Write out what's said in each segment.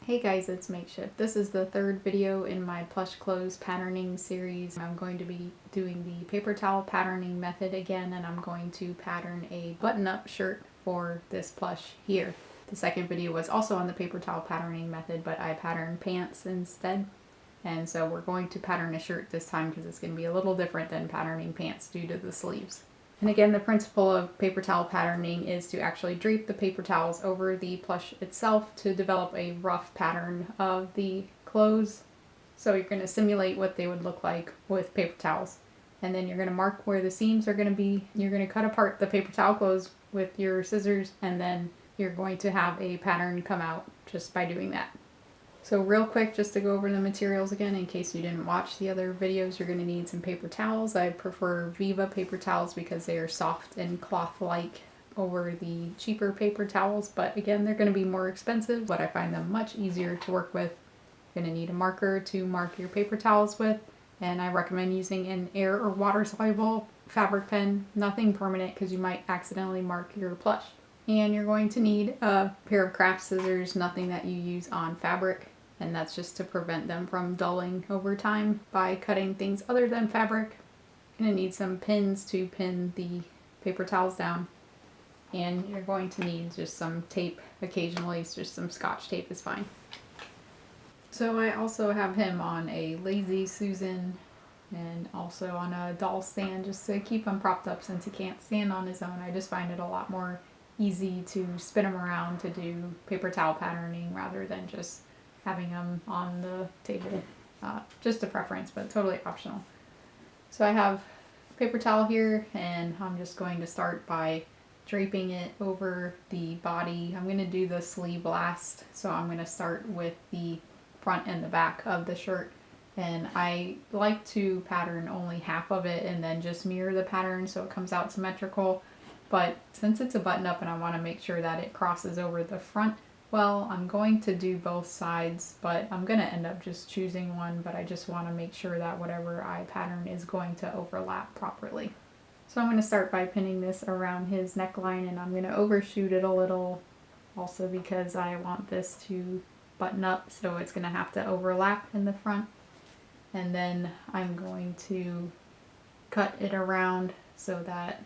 Hey guys, it's Makeshift. This is the third video in my plush clothes patterning series. I'm going to be doing the paper towel patterning method again, and I'm going to pattern a button-up shirt for this plush here. The second video was also on the paper towel patterning method, but I patterned pants instead. And so we're going to pattern a shirt this time because it's going to be a little different than patterning pants due to the sleeves. And again, the principle of paper towel patterning is to actually drape the paper towels over the plush itself to develop a rough pattern of the clothes. So you're going to simulate what they would look like with paper towels. And then you're going to mark where the seams are going to be. You're going to cut apart the paper towel clothes with your scissors, and then you're going to have a pattern come out just by doing that. So real quick, just to go over the materials again, in case you didn't watch the other videos, you're going to need some paper towels. I prefer Viva paper towels because they are soft and cloth-like over the cheaper paper towels, but again, they're going to be more expensive, but I find them much easier to work with. You're going to need a marker to mark your paper towels with, and I recommend using an air or water-soluble fabric pen, nothing permanent because you might accidentally mark your plush. And you're going to need a pair of craft scissors, nothing that you use on fabric. And that's just to prevent them from dulling over time by cutting things other than fabric. You're going to need some pins to pin the paper towels down. And you're going to need just some tape occasionally, just some Scotch tape is fine. So I also have him on a Lazy Susan and also on a doll stand just to keep him propped up since he can't stand on his own. I just find it a lot more easy to spin him around to do paper towel patterning rather than just having them on the table. Just a preference, but totally optional. So I have paper towel here, and I'm just going to start by draping it over the body. I'm going to do the sleeve last, so I'm going to start with the front and the back of the shirt. And I like to pattern only half of it and then just mirror the pattern so it comes out symmetrical. But since it's a button up and I want to make sure that it crosses over the front, well, I'm going to do both sides, but I'm going to end up just choosing one, but I just want to make sure that whatever I pattern is going to overlap properly. So I'm going to start by pinning this around his neckline, and I'm going to overshoot it a little also because I want this to button up, so it's going to have to overlap in the front. And then I'm going to cut it around so that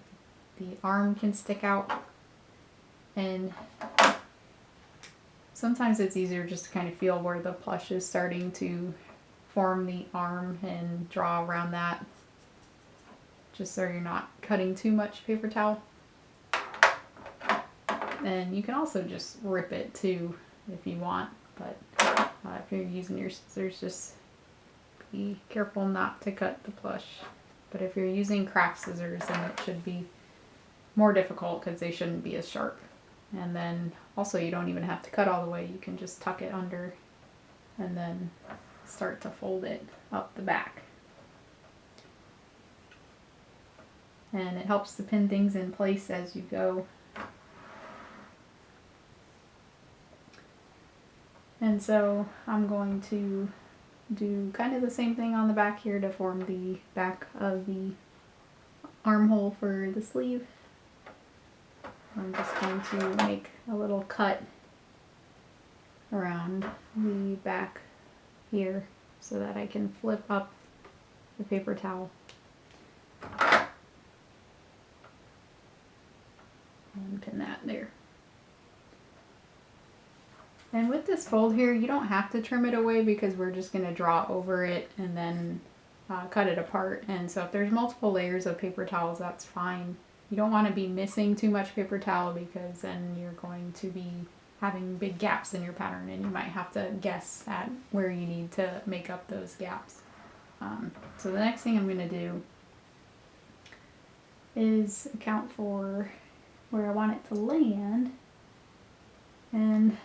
the arm can stick out. And sometimes it's easier just to kind of feel where the plush is starting to form the arm and draw around that, just so you're not cutting too much paper towel. And you can also just rip it too if you want, but if you're using your scissors, just be careful not to cut the plush. But if you're using craft scissors, then it should be more difficult because they shouldn't be as sharp. And then also you don't even have to cut all the way, you can just tuck it under and then start to fold it up the back. And it helps to pin things in place as you go. And so I'm going to do kind of the same thing on the back here to form the back of the armhole for the sleeve. I'm just going to make a little cut around the back here so that I can flip up the paper towel. And pin that there. And with this fold here, you don't have to trim it away because we're just going to draw over it and then cut it apart. And so if there's multiple layers of paper towels, that's fine. You don't want to be missing too much paper towel because then you're going to be having big gaps in your pattern and you might have to guess at where you need to make up those gaps. So the next thing I'm going to do is account for where I want it to land. And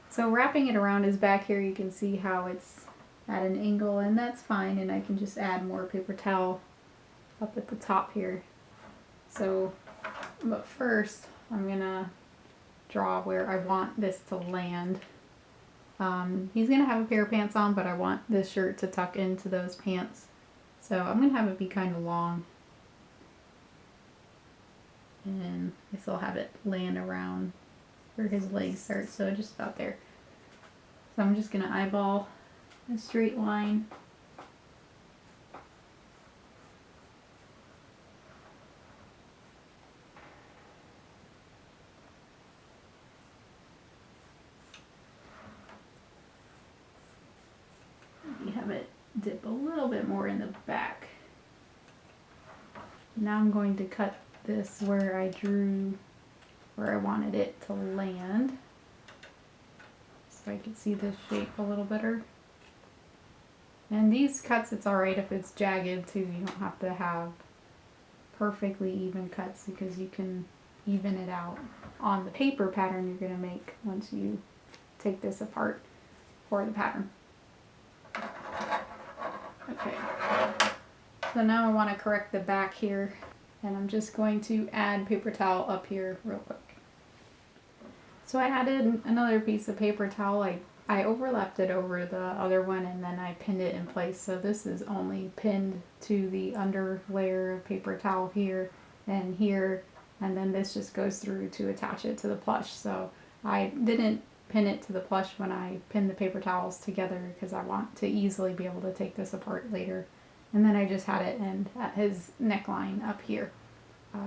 so wrapping it around his back here, you can see how it's at an angle, and that's fine, and I can just add more paper towel up at the top here. So, but first I'm gonna draw where I want this to land. He's gonna have a pair of pants on, but I want this shirt to tuck into those pants. So I'm gonna have it be kind of long. And I still have it land around where his legs start, so just about there. So I'm just going to eyeball a straight line. Maybe have it dip a little bit more in the back. Now I'm going to cut this where I drew where I wanted it to land, so I can see the shape a little better. And these cuts, it's alright if it's jagged too. You don't have to have perfectly even cuts, because you can even it out on the paper pattern you're going to make once you take this apart for the pattern. Okay, so now I want to correct the back here, and I'm just going to add paper towel up here real quick. So I added another piece of paper towel. I overlapped it over the other one, and then I pinned it in place. So this is only pinned to the under layer of paper towel here, and then this just goes through to attach it to the plush. So I didn't pin it to the plush when I pinned the paper towels together, because I want to easily be able to take this apart later. And then I just had it end at his neckline up here.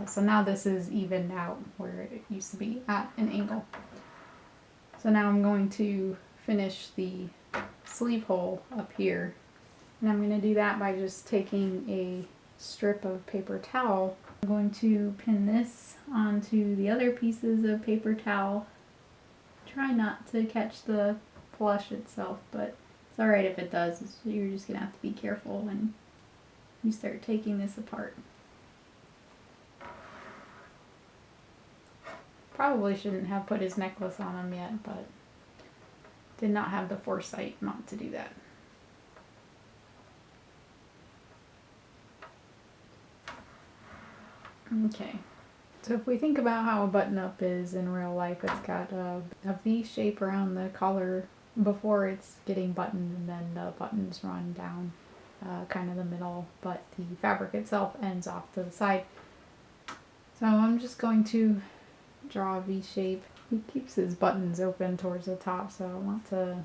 So now this is evened out where it used to be at an angle. So now I'm going to finish the sleeve hole up here. And I'm going to do that by just taking a strip of paper towel. I'm going to pin this onto the other pieces of paper towel. Try not to catch the plush itself, but it's alright if it does. You're just going to have to be careful when you start taking this apart. Probably shouldn't have put his necklace on him yet, but did not have the foresight not to do that. Okay, so if we think about how a button-up is in real life, it's got a V shape around the collar before it's getting buttoned, and then the buttons run down kind of the middle, but the fabric itself ends off to the side. So I'm just going to draw a V shape. He keeps his buttons open towards the top, so I want to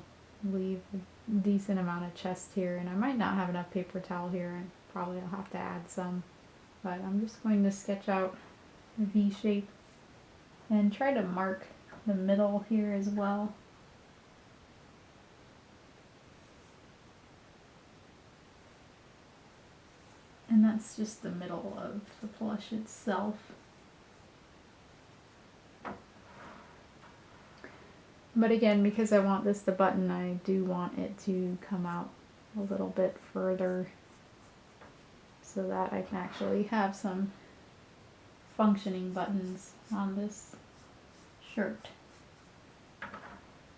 leave a decent amount of chest here, and I might not have enough paper towel here, and probably I'll have to add some, but I'm just going to sketch out a V shape and try to mark the middle here as well. And that's just the middle of the plush itself. But again, because I want this to button, I do want it to come out a little bit further so that I can actually have some functioning buttons on this shirt.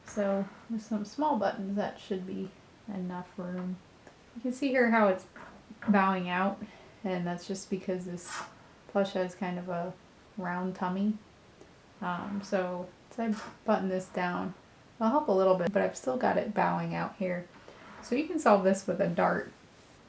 So with some small buttons, that should be enough room. You can see here how it's bowing out, and that's just because this plush has kind of a round tummy. So I button this down. It'll help a little bit, but I've still got it bowing out here. So you can solve this with a dart.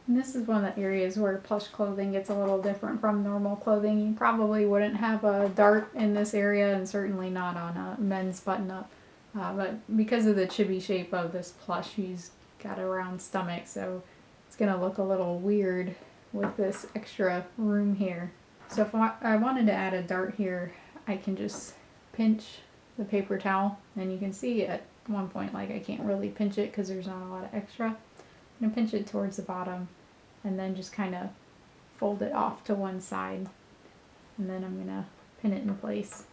And this is one of the areas where plush clothing gets a little different from normal clothing. You probably wouldn't have a dart in this area, and certainly not on a men's button-up. But because of the chibi shape of this plush, he's got a round stomach, so it's going to look a little weird with this extra room here. So if I wanted to add a dart here, I can just pinch the paper towel, and you can see at one point like I can't really pinch it because there's not a lot of extra. I'm going to pinch it towards the bottom and then just kind of fold it off to one side, and then I'm going to pin it in place.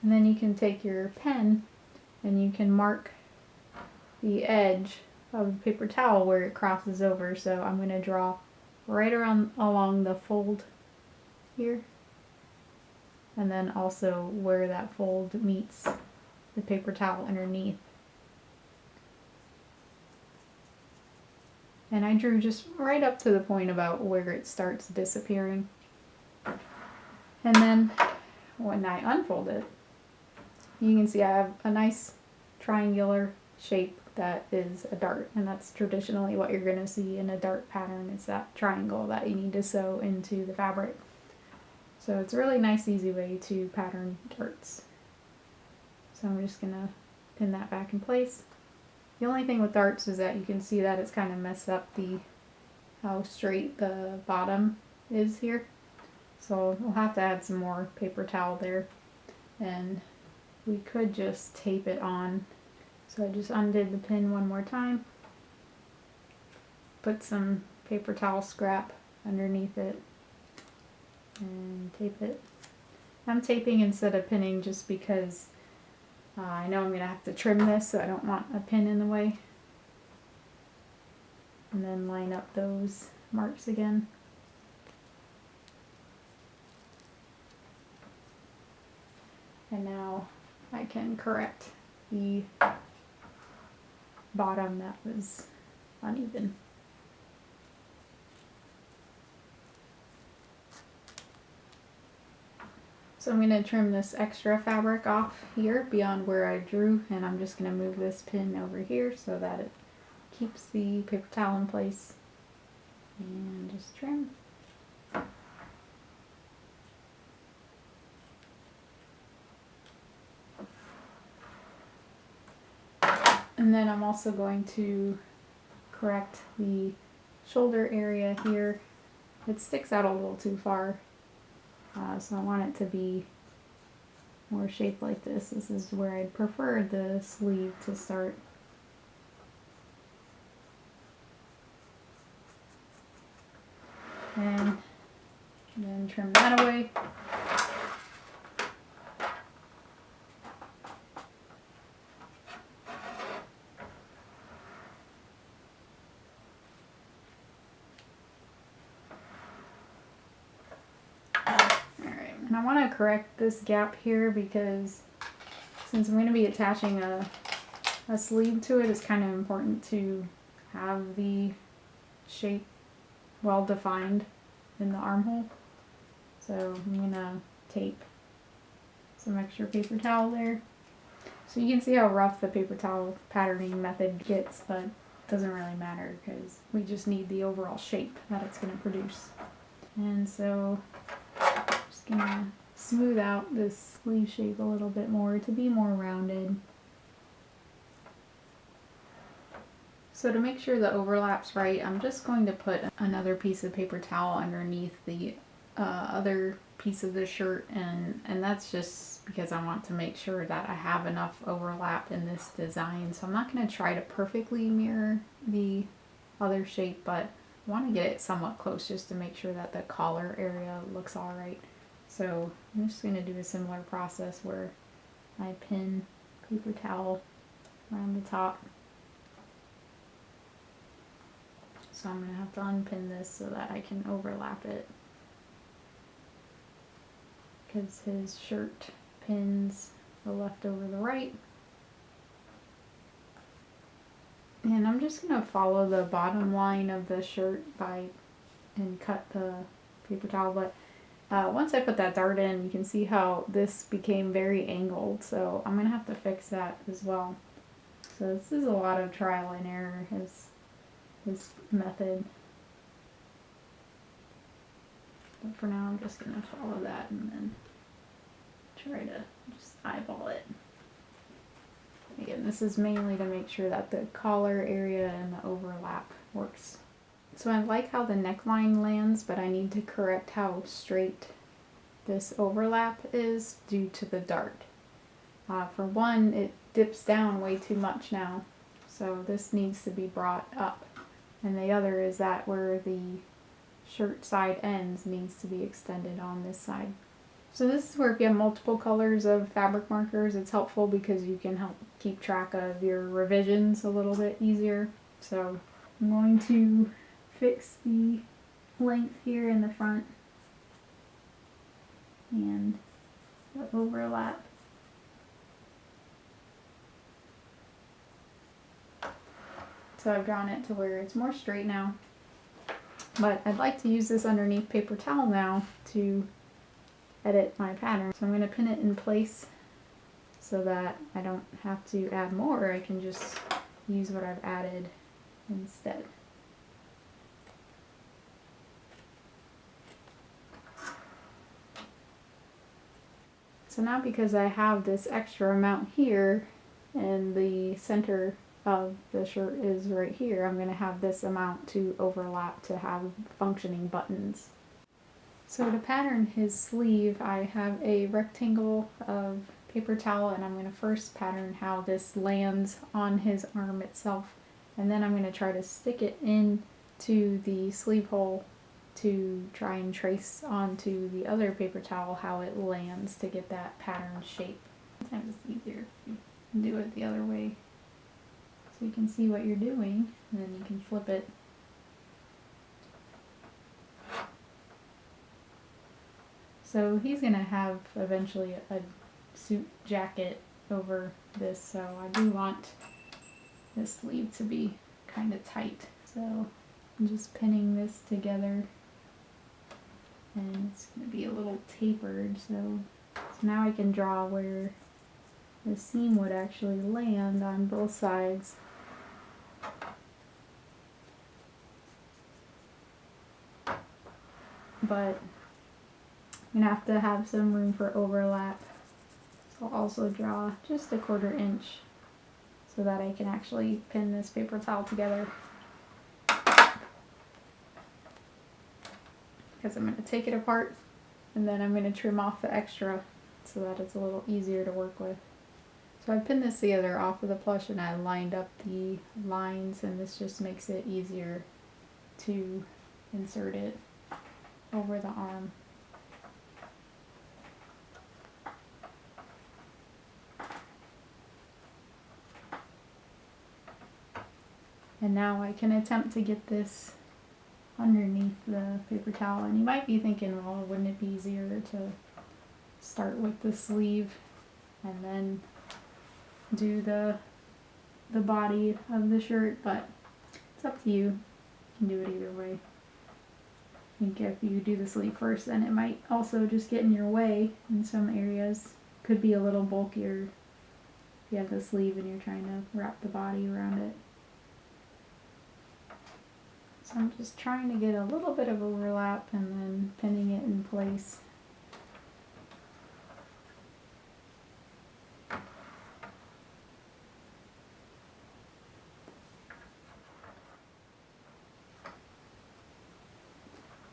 And then you can take your pen and you can mark the edge of the paper towel where it crosses over. So I'm going to draw right around along the fold here, and then also where that fold meets the paper towel underneath. And I drew just right up to the point about where it starts disappearing. And then when I unfold it, you can see I have a nice triangular shape that is a dart, and that's traditionally what you're going to see in a dart pattern. It's that triangle that you need to sew into the fabric. So it's a really nice, easy way to pattern darts. So I'm just gonna pin that back in place. The only thing with darts is that you can see that it's kind of messed up how straight the bottom is here. So we'll have to add some more paper towel there. And we could just tape it on. So I just undid the pin one more time. Put some paper towel scrap underneath it and tape it. I'm taping instead of pinning just because I know I'm going to have to trim this, so I don't want a pin in the way. And then line up those marks again. And now I can correct the bottom that was uneven. So I'm going to trim this extra fabric off here beyond where I drew, and I'm just going to move this pin over here so that it keeps the paper towel in place. And just trim. And then I'm also going to correct the shoulder area here. It sticks out a little too far. So I want it to be more shaped like this. This is where I'd prefer the sleeve to start. And then trim that away. And I want to correct this gap here because since I'm going to be attaching a sleeve to it, it's kind of important to have the shape well defined in the armhole. So I'm going to tape some extra paper towel there. So you can see how rough the paper towel patterning method gets, but it doesn't really matter because we just need the overall shape that it's going to produce. And so gonna smooth out this sleeve shape a little bit more to be more rounded. So to make sure the overlap's right, I'm just going to put another piece of paper towel underneath the other piece of the shirt, and that's just because I want to make sure that I have enough overlap in this design. So I'm not going to try to perfectly mirror the other shape, but I want to get it somewhat close just to make sure that the collar area looks alright. So I'm just going to do a similar process where I pin paper towel around the top. So I'm going to have to unpin this so that I can overlap it, because his shirt pins the left over the right. And I'm just going to follow the bottom line of the shirt and cut the paper towel, but once I put that dart in, you can see how this became very angled, so I'm going to have to fix that as well. So this is a lot of trial and error, his method. But for now I'm just going to follow that and then try to just eyeball it. Again, this is mainly to make sure that the collar area and the overlap works. So I like how the neckline lands, but I need to correct how straight this overlap is due to the dart. For one, it dips down way too much now, so this needs to be brought up. And the other is that where the shirt side ends needs to be extended on this side. So this is where if you have multiple colors of fabric markers, it's helpful because you can help keep track of your revisions a little bit easier. So I'm going to fix the length here in the front and the overlap. So I've drawn it to where it's more straight now, but I'd like to use this underneath paper towel now to edit my pattern. So I'm going to pin it in place so that I don't have to add more. I can just use what I've added instead. So now because I have this extra amount here and the center of the shirt is right here, I'm going to have this amount to overlap to have functioning buttons. So to pattern his sleeve, I have a rectangle of paper towel, and I'm going to first pattern how this lands on his arm itself, and then I'm going to try to stick it into the sleeve hole to try and trace onto the other paper towel how it lands to get that pattern shape. Sometimes it's easier if you do it the other way, so you can see what you're doing, and then you can flip it. So he's going to have eventually a suit jacket over this, so I do want this sleeve to be kind of tight. So I'm just pinning this together, and it's going to be a little tapered, so now I can draw where the seam would actually land on both sides. But I'm going to have to have some room for overlap, so I'll also draw just a 1/4 inch so that I can actually pin this paper towel together. Because I'm going to take it apart and then I'm going to trim off the extra so that it's a little easier to work with. So I pinned this together off of the plush and I lined up the lines, and this just makes it easier to insert it over the arm. And now I can attempt to get this underneath the paper towel. And you might be thinking, well, wouldn't it be easier to start with the sleeve and then do the body of the shirt? But it's up to you. You can do it either way. I think if you do the sleeve first, then it might also just get in your way in some areas. Could be a little bulkier if you have the sleeve and you're trying to wrap the body around it. So I'm just trying to get a little bit of overlap and then pinning it in place.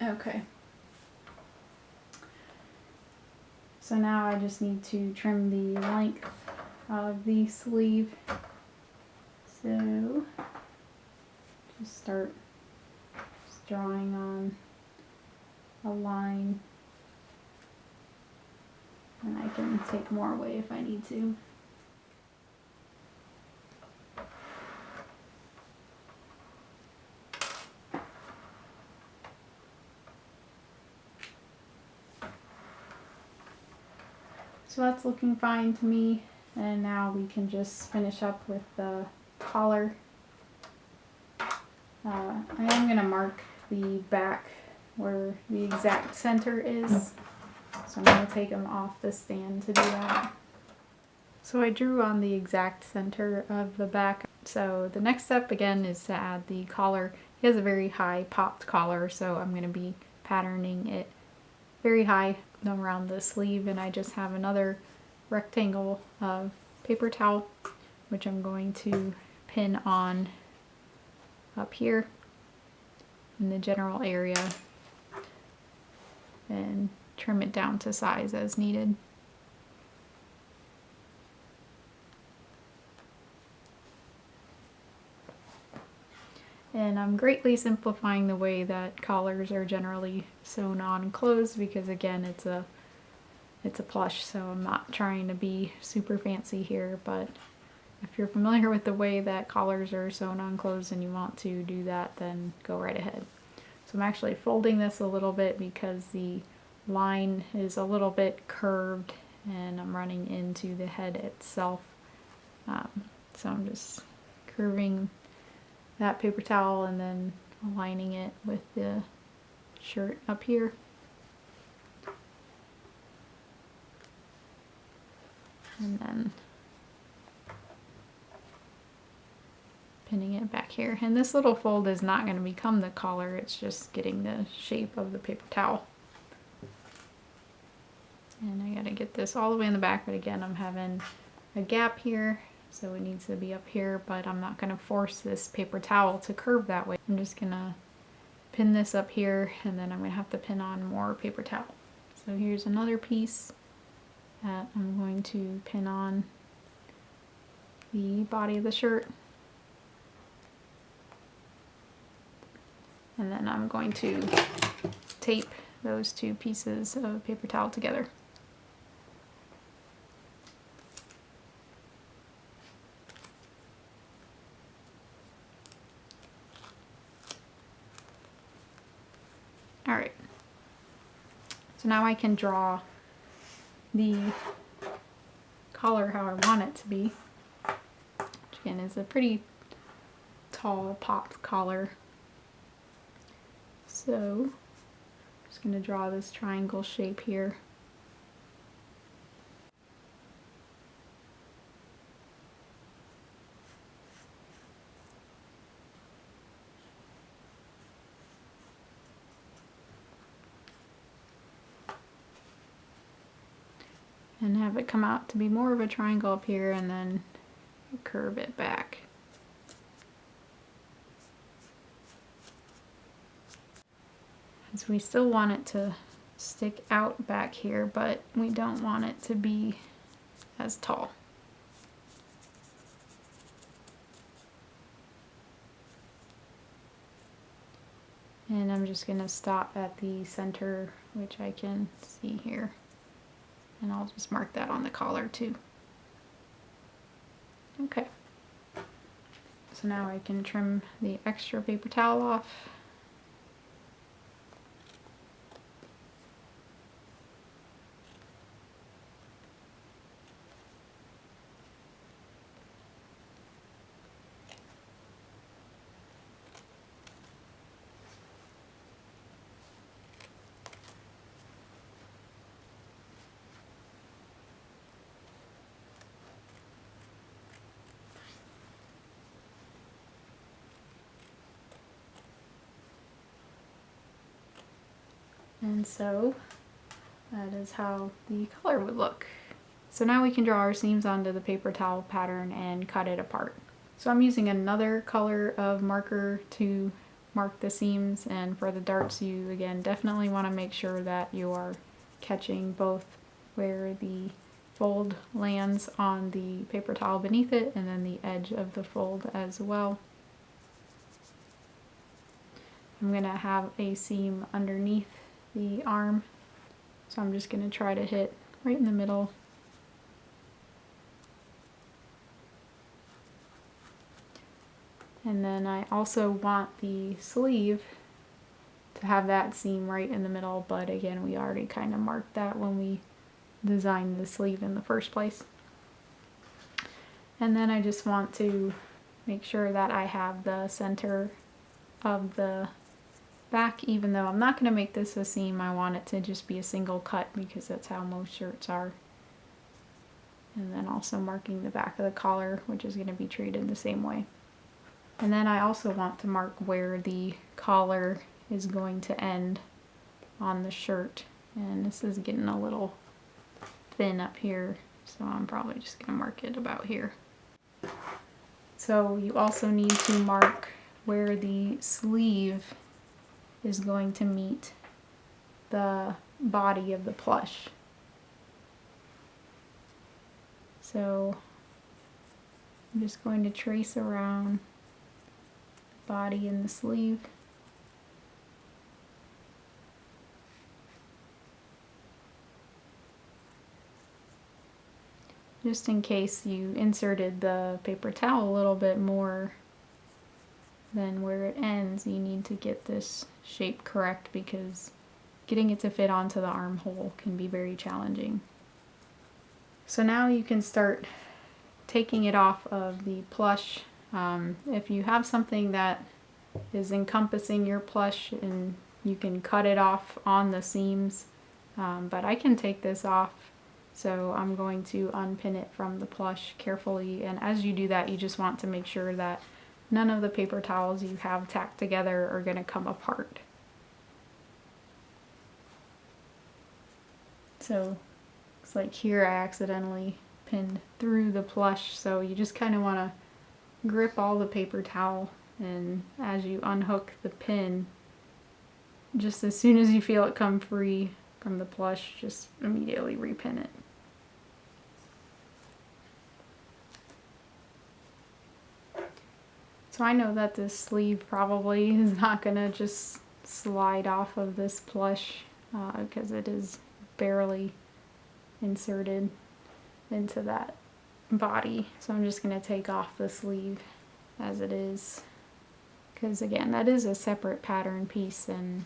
Okay. So now I just need to trim the length of the sleeve. So just start drawing on a line, and I can take more away if I need to. So that's looking fine to me, and now we can just finish up with the collar. I am going to mark the back where the exact center is, so I'm going to take them off the stand to do that. So I drew on the exact center of the back. So the next step again is to add the collar. He has a very high popped collar, so I'm going to be patterning it very high around the sleeve, and I just have another rectangle of paper towel which I'm going to pin on up here in the general area and trim it down to size as needed. And I'm greatly simplifying the way that collars are generally sewn on clothes because again it's a plush, so I'm not trying to be super fancy here, but if you're familiar with the way that collars are sewn on clothes and you want to do that, then go right ahead. So I'm actually folding this a little bit because the line is a little bit curved and I'm running into the head itself. So I'm just curving that paper towel and then aligning it with the shirt up here. And then pinning it back here. And this little fold is not going to become the collar, it's just getting the shape of the paper towel. And I try to get this all the way in the back, but again, I'm having a gap here, so it needs to be up here, but I'm not gonna force this paper towel to curve that way. I'm just gonna pin this up here, and then I'm gonna have to pin on more paper towel. So here's another piece that I'm going to pin on the body of the shirt. And then I'm going to tape those two pieces of paper towel together. Alright, so now I can draw the collar how I want it to be, which again is a pretty tall pop collar. So I'm just going to draw this triangle shape here. And have it come out to be more of a triangle up here, and then curve it back. So we still want it to stick out back here, but we don't want it to be as tall. And I'm just going to stop at the center, which I can see here. And I'll just mark that on the collar too. Okay. So now I can trim the extra paper towel off. And so that is how the collar would look. So now we can draw our seams onto the paper towel pattern and cut it apart. So I'm using another color of marker to mark the seams, and for the darts you again definitely want to make sure that you are catching both where the fold lands on the paper towel beneath it and then the edge of the fold as well. I'm going to have a seam underneath the arm, so I'm just going to try to hit right in the middle. And then I also want the sleeve to have that seam right in the middle, but again we already kind of marked that when we designed the sleeve in the first place. And then I just want to make sure that I have the center of the back, even though I'm not going to make this a seam. I want it to just be a single cut because that's how most shirts are. And then also marking the back of the collar, which is going to be treated the same way. And then I also want to mark where the collar is going to end on the shirt. And this is getting a little thin up here, so I'm probably just going to mark it about here. So you also need to mark where the sleeve is going to meet the body of the plush. So I'm just going to trace around the body and the sleeve. Just in case you inserted the paper towel a little bit more than where it ends, you need to get this shape correct because getting it to fit onto the armhole can be very challenging. So now you can start taking it off of the plush. If you have something that is encompassing your plush, and you can cut it off on the seams, but I can take this off. So I'm going to unpin it from the plush carefully, and as you do that you just want to make sure that none of the paper towels you have tacked together are going to come apart. So It's like here I accidentally pinned through the plush, so you just kind of want to grip all the paper towel, and as you unhook the pin, just as soon as you feel it come free from the plush, just immediately repin it. So I know that this sleeve probably is not gonna just slide off of this plush because it is barely inserted into that body. So I'm just gonna take off the sleeve as it is, because again, that is a separate pattern piece, and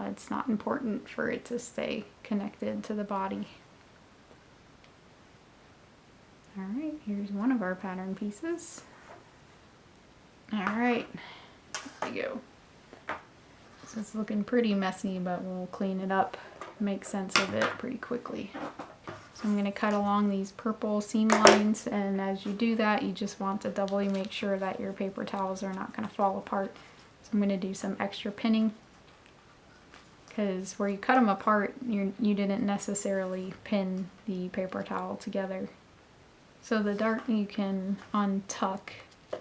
it's not important for it to stay connected to the body. Alright, here's one of our pattern pieces. Alright, there we go. So it's looking pretty messy, but we'll clean it up, make sense of it pretty quickly. So I'm going to cut along these purple seam lines, and as you do that, you just want to doubly make sure that your paper towels are not going to fall apart. So I'm going to do some extra pinning, because where you cut them apart, you didn't necessarily pin the paper towel together. So the dart you can untuck.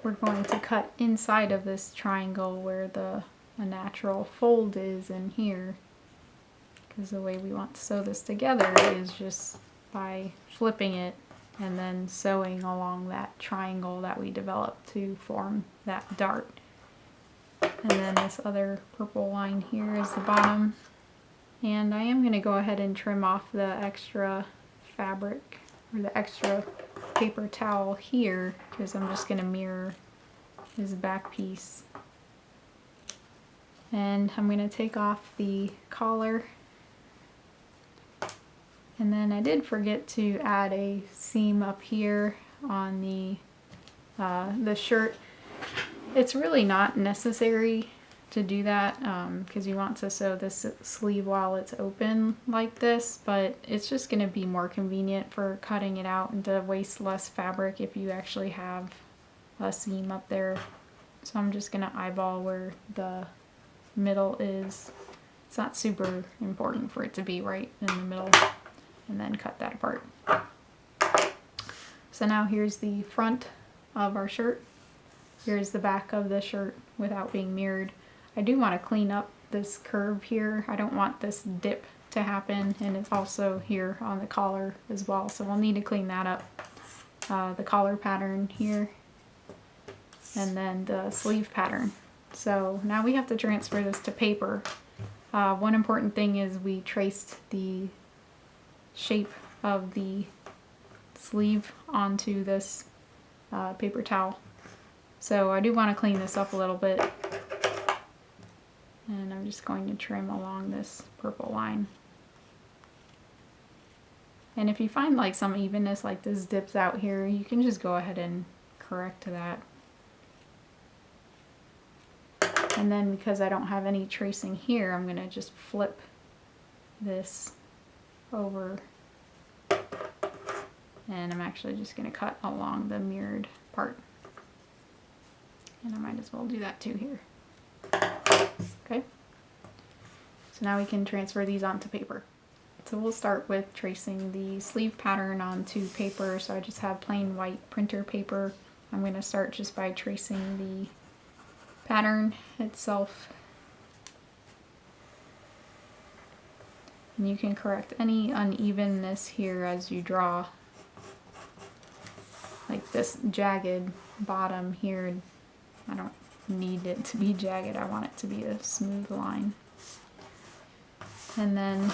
We're going to cut inside of this triangle where the natural fold is in here, because the way we want to sew this together is just by flipping it and then sewing along that triangle that we developed to form that dart. And then this other purple line here is the bottom. And I am going to go ahead and trim off the extra fabric, or the extra paper towel here, because I'm just going to mirror his back piece. And I'm going to take off the collar. And then I did forget to add a seam up here on the shirt. It's really not necessary to do that because you want to sew this sleeve while it's open like this, but it's just going to be more convenient for cutting it out and to waste less fabric if you actually have a seam up there. So I'm just going to eyeball where the middle is. It's not super important for it to be right in the middle, and then cut that apart. So now here's the front of our shirt. Here's the back of the shirt without being mirrored. I do want to clean up this curve here. I don't want this dip to happen, and it's also here on the collar as well, so we'll need to clean that up. The collar pattern here, and then the sleeve pattern. So now we have to transfer this to paper. One important thing is we traced the shape of the sleeve onto this paper towel. So I do want to clean this up a little bit. And I'm just going to trim along this purple line. And if you find like some evenness, like this dips out here, you can just go ahead and correct that. And then because I don't have any tracing here, I'm going to just flip this over. And I'm actually just going to cut along the mirrored part. And I might as well do that too here. Okay. So now we can transfer these onto paper. So we'll start with tracing the sleeve pattern onto paper. So I just have plain white printer paper. I'm going to start just by tracing the pattern itself. And you can correct any unevenness here as you draw. Like this jagged bottom here, I don't need it to be jagged, I want it to be a smooth line. And then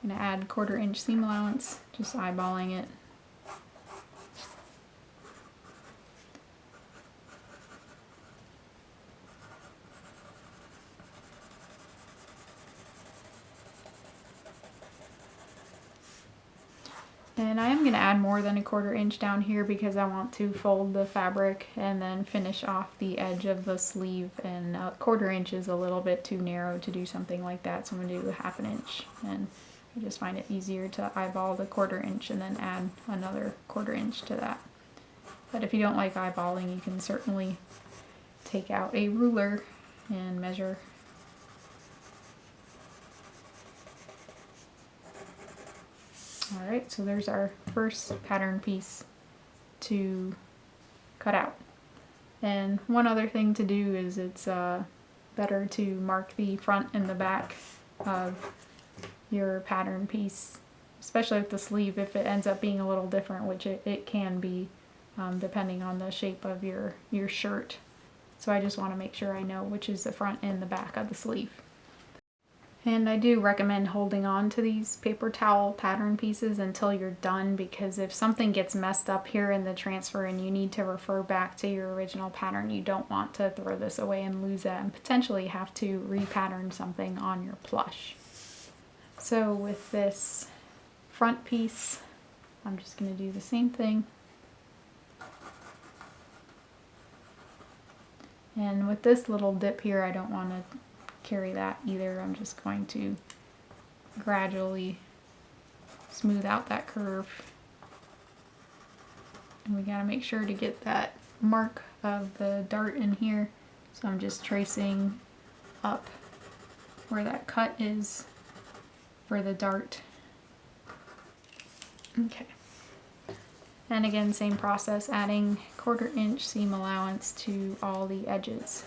I'm going to add 1/4 inch seam allowance, just eyeballing it. And I am going to add more than 1/4 inch down here because I want to fold the fabric and then finish off the edge of the sleeve, and 1/4 inch is a little bit too narrow to do something like that, so I'm going to do 1/2 inch. And I just find it easier to eyeball the 1/4 inch and then add another 1/4 inch to that. But if you don't like eyeballing, you can certainly take out a ruler and measure. Alright, so there's our first pattern piece to cut out. And one other thing to do is it's better to mark the front and the back of your pattern piece, especially with the sleeve if it ends up being a little different, which it can be depending on the shape of your shirt. So I just want to make sure I know which is the front and the back of the sleeve. And I do recommend holding on to these paper towel pattern pieces until you're done, because if something gets messed up here in the transfer and you need to refer back to your original pattern, you don't want to throw this away and lose that and potentially have to repattern something on your plush. So with this front piece, I'm just going to do the same thing. And with this little dip here, I don't want to carry that either. I'm just going to gradually smooth out that curve. And we got to make sure to get that mark of the dart in here. So I'm just tracing up where that cut is for the dart. Okay. And again, same process, adding 1/4 inch seam allowance to all the edges.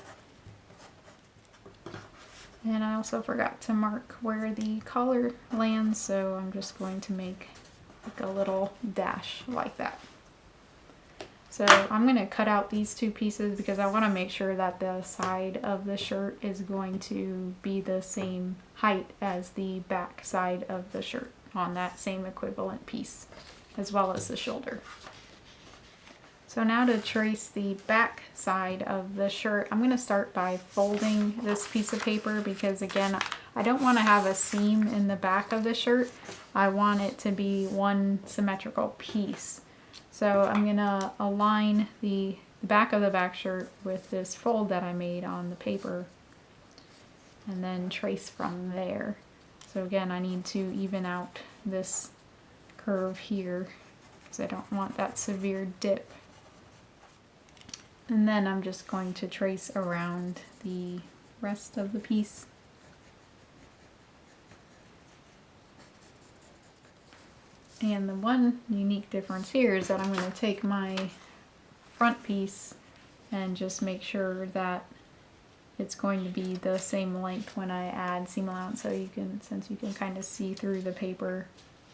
And I also forgot to mark where the collar lands, so I'm just going to make like a little dash like that. So I'm going to cut out these two pieces because I want to make sure that the side of the shirt is going to be the same height as the back side of the shirt on that same equivalent piece, as well as the shoulder. So now to trace the back side of the shirt, I'm going to start by folding this piece of paper because, again, I don't want to have a seam in the back of the shirt. I want it to be one symmetrical piece. So I'm going to align the back of the back shirt with this fold that I made on the paper and then trace from there. So again, I need to even out this curve here because I don't want that severe dip. And then I'm just going to trace around the rest of the piece. And the one unique difference here is that I'm going to take my front piece and just make sure that it's going to be the same length when I add seam allowance, so you can, since you can kind of see through the paper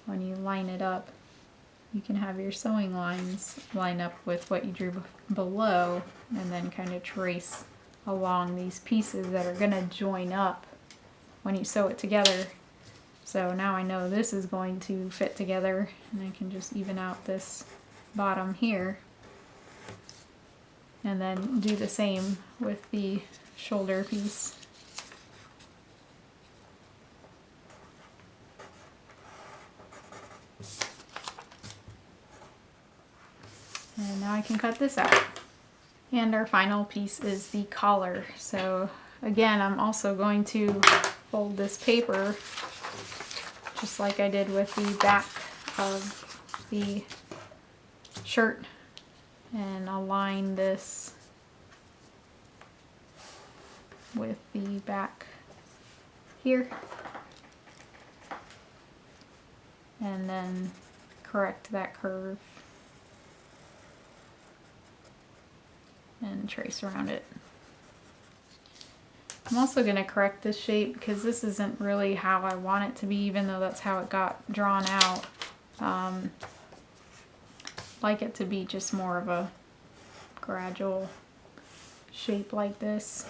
when you line it up, you can have your sewing lines line up with what you drew below and then kind of trace along these pieces that are going to join up when you sew it together. So now I know this is going to fit together, and I can just even out this bottom here and then do the same with the shoulder piece. And now I can cut this out. And our final piece is the collar. So again, I'm also going to fold this paper just like I did with the back of the shirt and align this with the back here. And then correct that curve and trace around it. I'm also going to correct this shape because this isn't really how I want it to be, even though that's how it got drawn out. Like it to be just more of a gradual shape like this.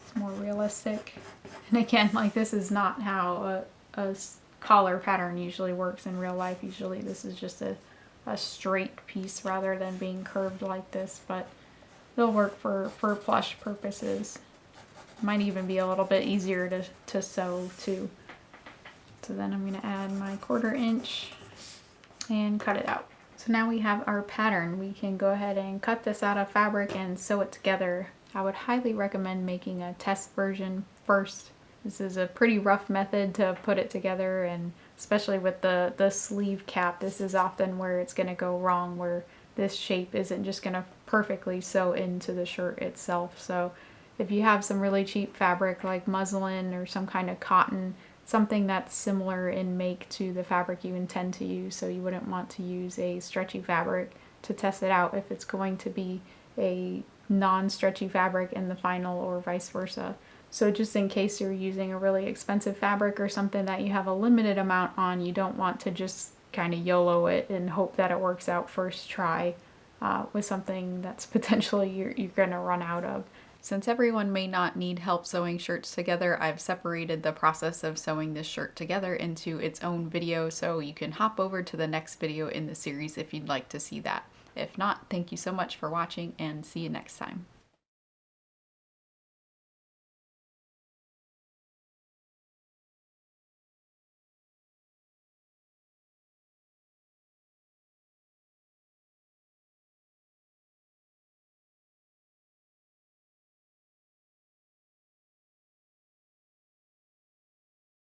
It's more realistic. And again, like, this is not how a collar pattern usually works in real life. Usually this is just a straight piece rather than being curved like this, but it'll work for plush purposes. Might even be a little bit easier to sew too. So then I'm going to add my 1/4 inch and cut it out. So now we have our pattern. We can go ahead and cut this out of fabric and sew it together. I would highly recommend making a test version first. This is a pretty rough method to put it together, and especially with the sleeve cap, this is often where it's going to go wrong, where this shape isn't just going to perfectly sew into the shirt itself. So if you have some really cheap fabric like muslin or some kind of cotton, something that's similar in make to the fabric you intend to use, so you wouldn't want to use a stretchy fabric to test it out if it's going to be a non-stretchy fabric in the final or vice versa. So just in case you're using a really expensive fabric or something that you have a limited amount on, you don't want to just kind of YOLO it and hope that it works out first try with something that's potentially you're going to run out of. Since everyone may not need help sewing shirts together, I've separated the process of sewing this shirt together into its own video, so you can hop over to the next video in the series if you'd like to see that. If not, thank you so much for watching and see you next time.